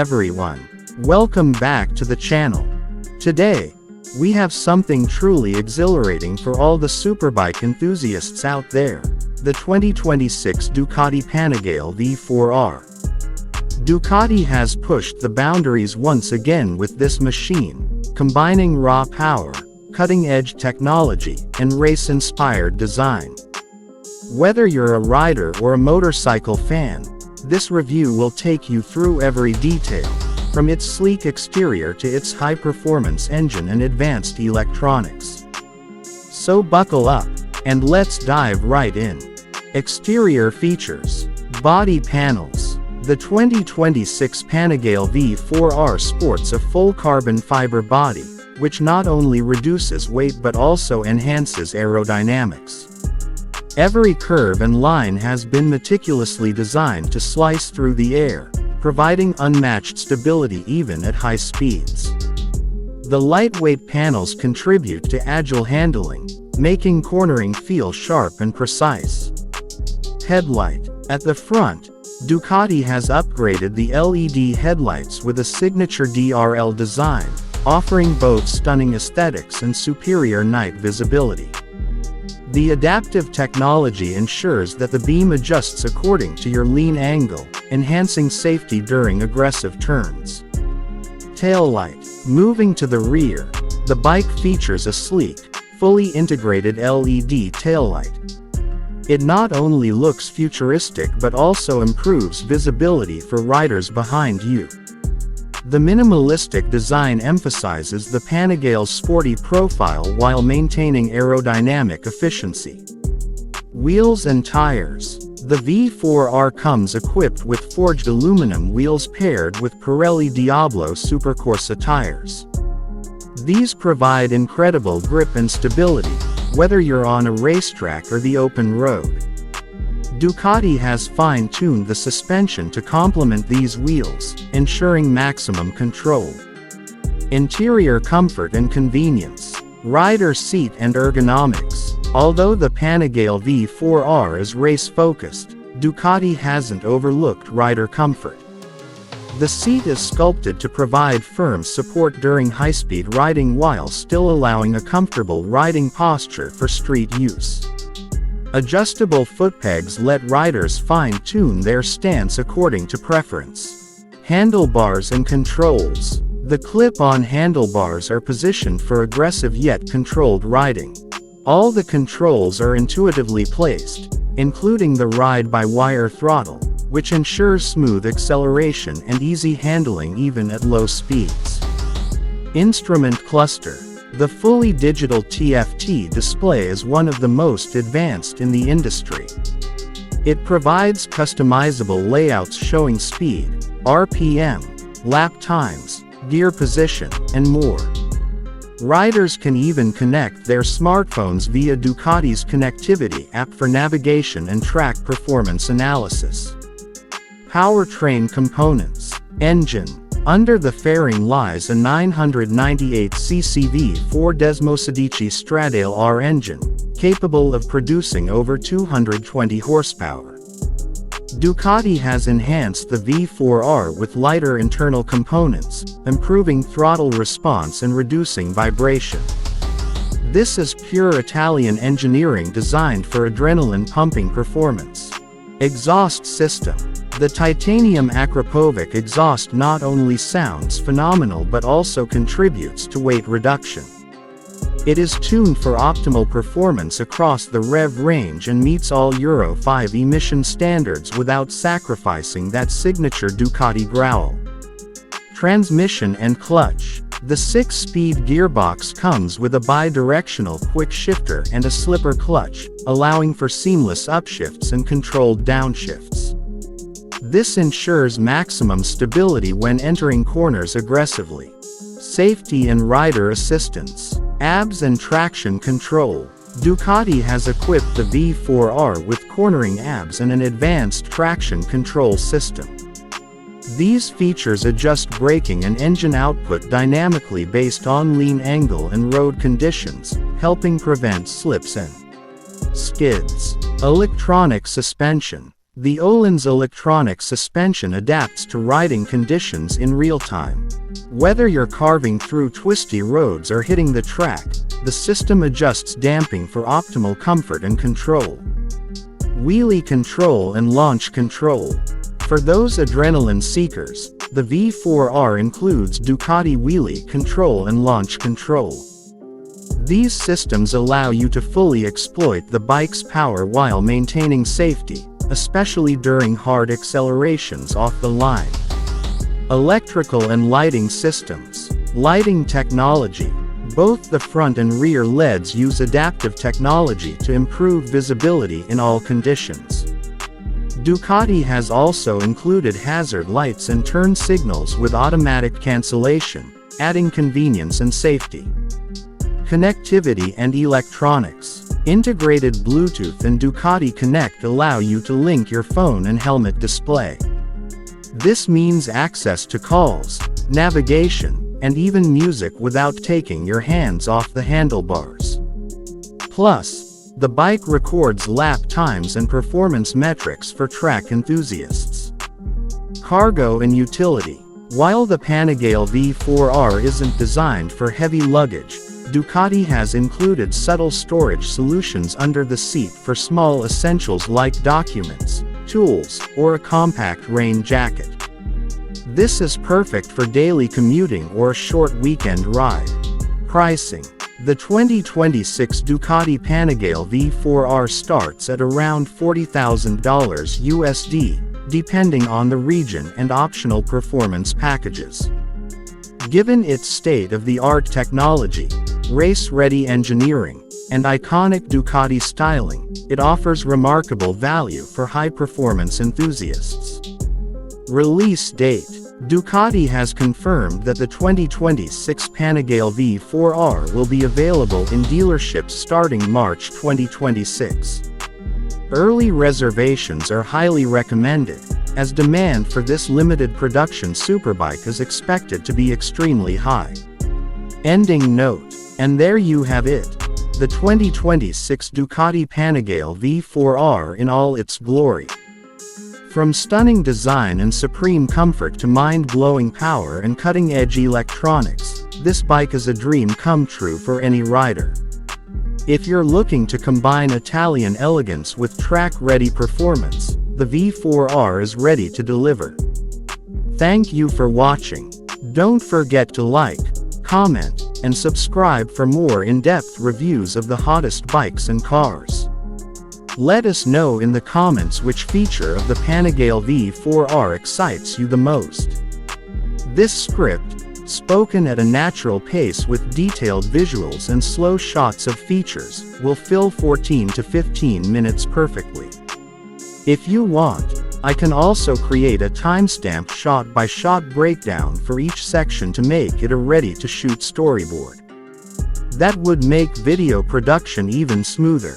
everyone. Welcome back to the channel. Today, we have something truly exhilarating for all the superbike enthusiasts out there. The 2026 Ducati Panigale V4R. Ducati has pushed the boundaries once again with this machine, combining raw power, cutting-edge technology, and race-inspired design. Whether you're a rider or a motorcycle fan, this review will take you through every detail, from its sleek exterior to its high-performance engine and advanced electronics. So buckle up, and let's dive right in. Exterior features. Body panels. The 2026 Panigale V4R sports a full carbon fiber body, which not only reduces weight but also enhances aerodynamics. Every curve and line has been meticulously designed to slice through the air, providing unmatched stability even at high speeds. The lightweight panels contribute to agile handling, making cornering feel sharp and precise. Headlight. At the front, Ducati has upgraded the LED headlights with a signature DRL design, offering both stunning aesthetics and superior night visibility. The adaptive technology ensures that the beam adjusts according to your lean angle, enhancing safety during aggressive turns. Taillight. Moving to the rear, the bike features a sleek, fully integrated LED taillight. It not only looks futuristic but also improves visibility for riders behind you. The minimalistic design emphasizes the Panigale's sporty profile while maintaining aerodynamic efficiency. Wheels and tires. The V4R comes equipped with forged aluminum wheels paired with Pirelli Diablo Supercorsa tires. These provide incredible grip and stability, whether you're on a racetrack or the open road. Ducati has fine-tuned the suspension to complement these wheels, ensuring maximum control. Interior comfort and convenience. Rider seat and ergonomics. Although the Panigale V4R is race-focused, Ducati hasn't overlooked rider comfort. The seat is sculpted to provide firm support during high-speed riding while still allowing a comfortable riding posture for street use. Adjustable foot pegs let riders fine-tune their stance according to preference. Handlebars and controls. The clip-on handlebars are positioned for aggressive yet controlled riding. All the controls are intuitively placed, including the ride-by-wire throttle, which ensures smooth acceleration and easy handling even at low speeds. Instrument cluster. The fully digital TFT display is one of the most advanced in the industry. It provides customizable layouts showing speed, RPM, lap times, gear position, and more. Riders can even connect their smartphones via Ducati's connectivity app for navigation and track performance analysis. Powertrain components. Engine. Under the fairing lies a 998cc V4 Desmosedici Stradale R engine, capable of producing over 220 horsepower. Ducati has enhanced the V4R with lighter internal components, improving throttle response and reducing vibration. This is pure Italian engineering designed for adrenaline-pumping performance. Exhaust system. The titanium Akrapovic exhaust not only sounds phenomenal but also contributes to weight reduction. It is tuned for optimal performance across the rev range and meets all Euro 5 emission standards without sacrificing that signature Ducati growl. Transmission and clutch. The 6-speed gearbox comes with a bi-directional quick shifter and a slipper clutch, allowing for seamless upshifts and controlled downshifts. This ensures maximum stability when entering corners aggressively. Safety and rider assistance. ABS and traction control. Ducati has equipped the V4R with cornering ABS and an advanced traction control system. These features adjust braking and engine output dynamically based on lean angle and road conditions, helping prevent slips and skids. Electronic suspension. The Öhlins electronic suspension adapts to riding conditions in real time. Whether you're carving through twisty roads or hitting the track, the system adjusts damping for optimal comfort and control. Wheelie control and launch control. For those adrenaline seekers, the V4R includes Ducati wheelie control and launch control. These systems allow you to fully exploit the bike's power while maintaining safety, especially during hard accelerations off the line. Electrical and lighting systems. Lighting technology. Both the front and rear LEDs use adaptive technology to improve visibility in all conditions. Ducati has also included hazard lights and turn signals with automatic cancellation, adding convenience and safety. Connectivity and electronics. Integrated Bluetooth and Ducati Connect allow you to link your phone and helmet display. This means access to calls, navigation, and even music without taking your hands off the handlebars. Plus, the bike records lap times and performance metrics for track enthusiasts. Cargo and utility. While the Panigale V4R isn't designed for heavy luggage, Ducati has included subtle storage solutions under the seat for small essentials like documents, tools, or a compact rain jacket. This is perfect for daily commuting or a short weekend ride. Pricing. The 2026 Ducati Panigale V4R starts at around $40,000 USD, depending on the region and optional performance packages. Given its state-of-the-art technology, race-ready engineering, and iconic Ducati styling, it offers remarkable value for high-performance enthusiasts. Release date. Ducati has confirmed that the 2026 Panigale V4R will be available in dealerships starting March 2026. Early reservations are highly recommended, as demand for this limited production superbike is expected to be extremely high. Ending note. And there you have it. The 2026 Ducati Panigale V4R in all its glory. From stunning design and supreme comfort to mind-blowing power and cutting-edge electronics, this bike is a dream come true for any rider. If you're looking to combine Italian elegance with track-ready performance, the V4R is ready to deliver. Thank you for watching. Don't forget to like, comment, and subscribe for more in-depth reviews of the hottest bikes and cars. Let us know in the comments which feature of the Panigale V4R excites you the most. This script, spoken at a natural pace with detailed visuals and slow shots of features, will fill 14 to 15 minutes perfectly. If you want, I can also create a timestamp shot-by-shot breakdown for each section to make it a ready-to-shoot storyboard. That would make video production even smoother.